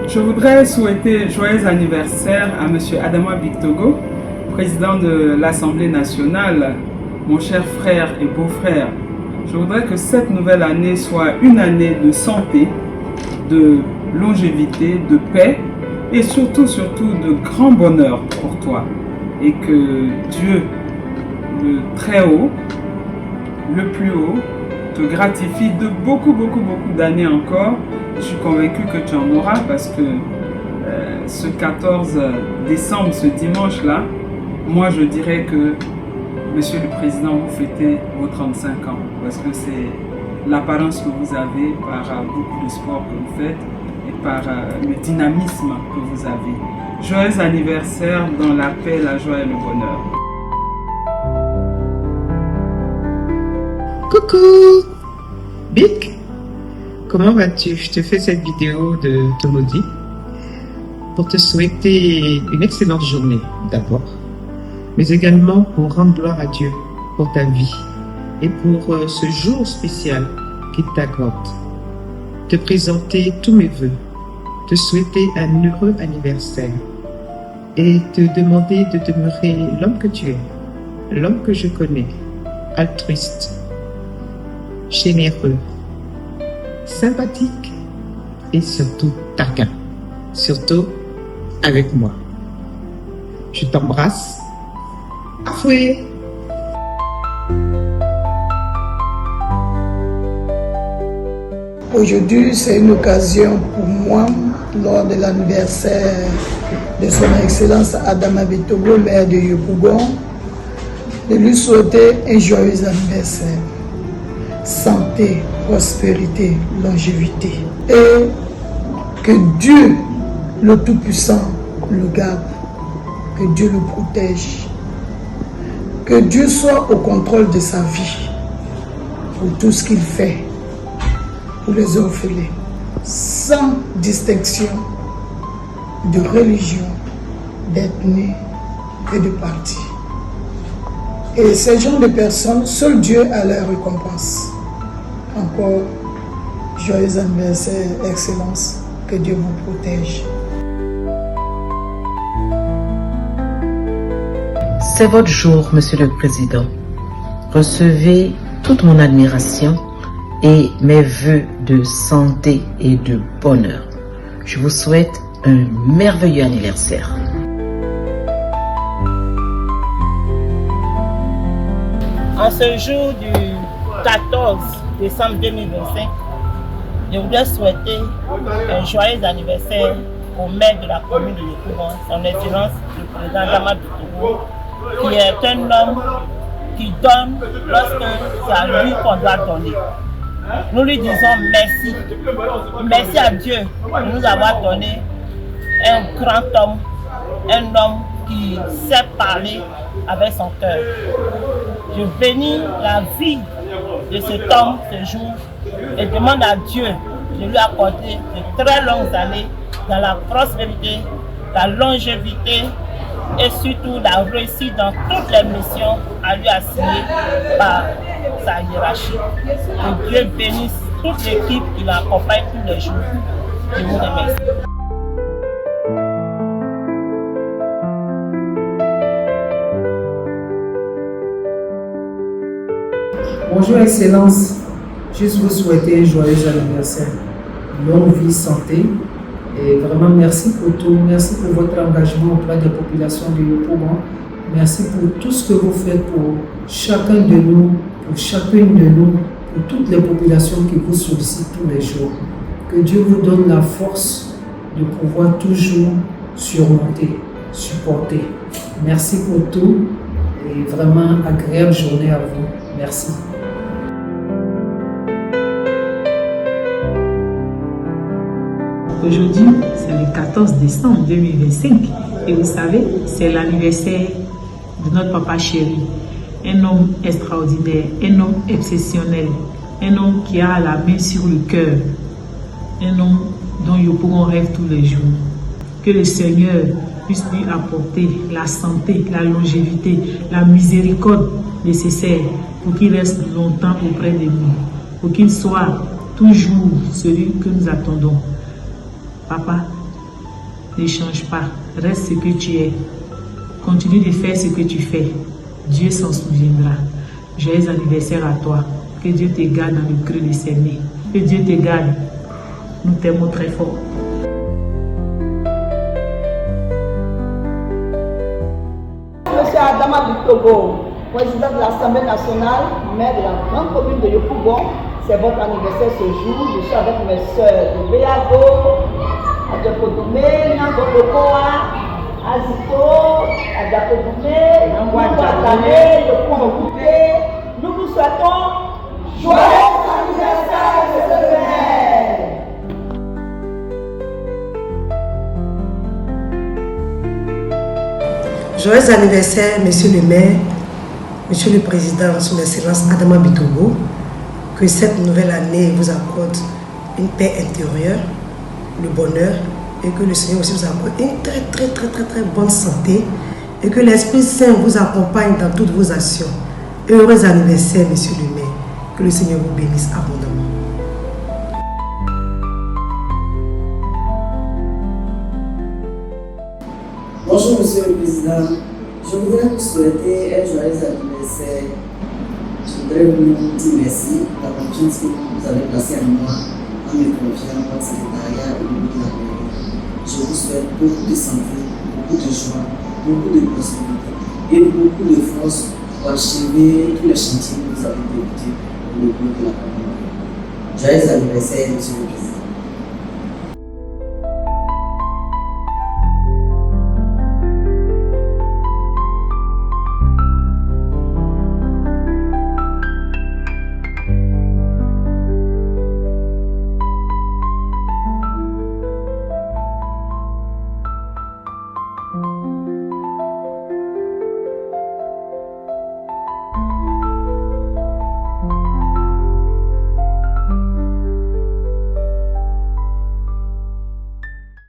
Je voudrais souhaiter joyeux anniversaire à M. Adama Bictogo, président de l'Assemblée nationale, mon cher frère et beau-frère. Je voudrais que cette nouvelle année soit une année de santé, de longévité, de paix et surtout de grand bonheur pour toi. Et que Dieu, le très haut, le plus haut, te gratifie de beaucoup d'années encore. Je suis convaincu que tu en auras parce que ce 14 décembre, ce dimanche-là, moi je dirais que, Monsieur le Président, vous fêtez vos 35 ans parce que c'est l'apparence que vous avez par beaucoup de sport que vous faites et par le dynamisme que vous avez. Joyeux anniversaire dans la paix, la joie et le bonheur. Coucou Bic, comment vas-tu? Je te fais cette vidéo de Tomodi pour te souhaiter une excellente journée d'abord, mais également pour rendre gloire à Dieu pour ta vie et pour ce jour spécial qu'il t'accorde. Te présenter tous mes vœux, te souhaiter un heureux anniversaire et te demander de demeurer l'homme que tu es, l'homme que je connais, altruiste, généreux, sympathique et surtout taquin, surtout avec moi. Je t'embrasse. Afoué. Aujourd'hui, c'est une occasion pour moi, lors de l'anniversaire de son Excellence Adama Bictogo, maire de Yopougon, de lui souhaiter un joyeux anniversaire. Santé, prospérité, longévité. Et que Dieu, le Tout-Puissant, le garde, que Dieu le protège, que Dieu soit au contrôle de sa vie, pour tout ce qu'il fait, pour les orphelins, sans distinction de religion, d'ethnie et de parti. Et ces gens de personnes, seul Dieu a leur récompense. Encore, joyeux anniversaire, Excellence, que Dieu vous protège. C'est votre jour, Monsieur le Président. Recevez toute mon admiration et mes vœux de santé et de bonheur. Je vous souhaite un merveilleux anniversaire. En ce jour du 14 décembre 2025, je voudrais souhaiter un joyeux anniversaire au maire de la commune de Yopougon, son Excellence le président Adama Bictogo, qui est un homme qui donne lorsque c'est à lui qu'on doit donner. Nous lui disons merci. Merci à Dieu de nous avoir donné un grand homme, un homme qui sait parler avec son cœur. Je bénis la vie de cet homme ce jour et demande à Dieu de lui accorder de très longues années dans la prospérité, la longévité et surtout la réussite dans toutes les missions à lui assignées par sa hiérarchie. Que Dieu bénisse toute l'équipe qui l'accompagne tous les jours. Je vous remercie. Bonjour Excellence, juste vous souhaiter un joyeux anniversaire, longue vie, santé et vraiment merci pour tout, merci pour votre engagement auprès des populations de Yopougon, merci pour tout ce que vous faites pour chacun de nous, pour chacune de nous, pour toutes les populations qui vous sollicitent tous les jours. Que Dieu vous donne la force de pouvoir toujours surmonter, supporter. Merci pour tout et vraiment agréable journée à vous. Merci. Aujourd'hui, c'est le 14 décembre 2025 et vous savez, c'est l'anniversaire de notre papa chéri. Un homme extraordinaire, un homme exceptionnel, un homme qui a la main sur le cœur, un homme dont Yopougon rêve tous les jours. Que le Seigneur puisse lui apporter la santé, la longévité, la miséricorde nécessaire pour qu'il reste longtemps auprès de nous, pour qu'il soit toujours celui que nous attendons. Papa, Ne change pas. Reste ce que tu es. Continue de faire ce que tu fais. Dieu s'en souviendra. Joyeux anniversaire à toi. Que Dieu te garde dans le creux de ses mains. Que Dieu te garde. Nous t'aimons très fort. Monsieur Adama Bitogo, président de l'Assemblée nationale, maire de la grande commune de Yopougon, c'est votre anniversaire ce jour. Je suis avec mes soeurs de Béago, Adjakodoumé, Nangokoa, Azito, Adjakodoumé, Nangoatane, le point occupé. Nous vous souhaitons joyeux anniversaire, monsieur le maire. Joyeux anniversaire, monsieur le maire, monsieur le président, son excellence Adama Bitogo. Que cette nouvelle année vous accorde une paix intérieure, le bonheur, et que le Seigneur aussi vous accorde une très bonne santé, et que l'Esprit Saint vous accompagne dans toutes vos actions. Heureux anniversaire, monsieur le maire. Que le Seigneur vous bénisse abondamment. Bonjour Monsieur le Président, je voudrais vous souhaiter un joyeux anniversaire. Je voudrais vous dire merci pour la confiance que vous avez placée en moi, en me confiant votre secrétariat et de la mairie. Je vous souhaite beaucoup de santé, beaucoup de joie, beaucoup de prospérité et beaucoup de force pour achever tous les chantiers que vous avez débutés pour le groupe de la commune. Joyeux anniversaire Monsieur le Président.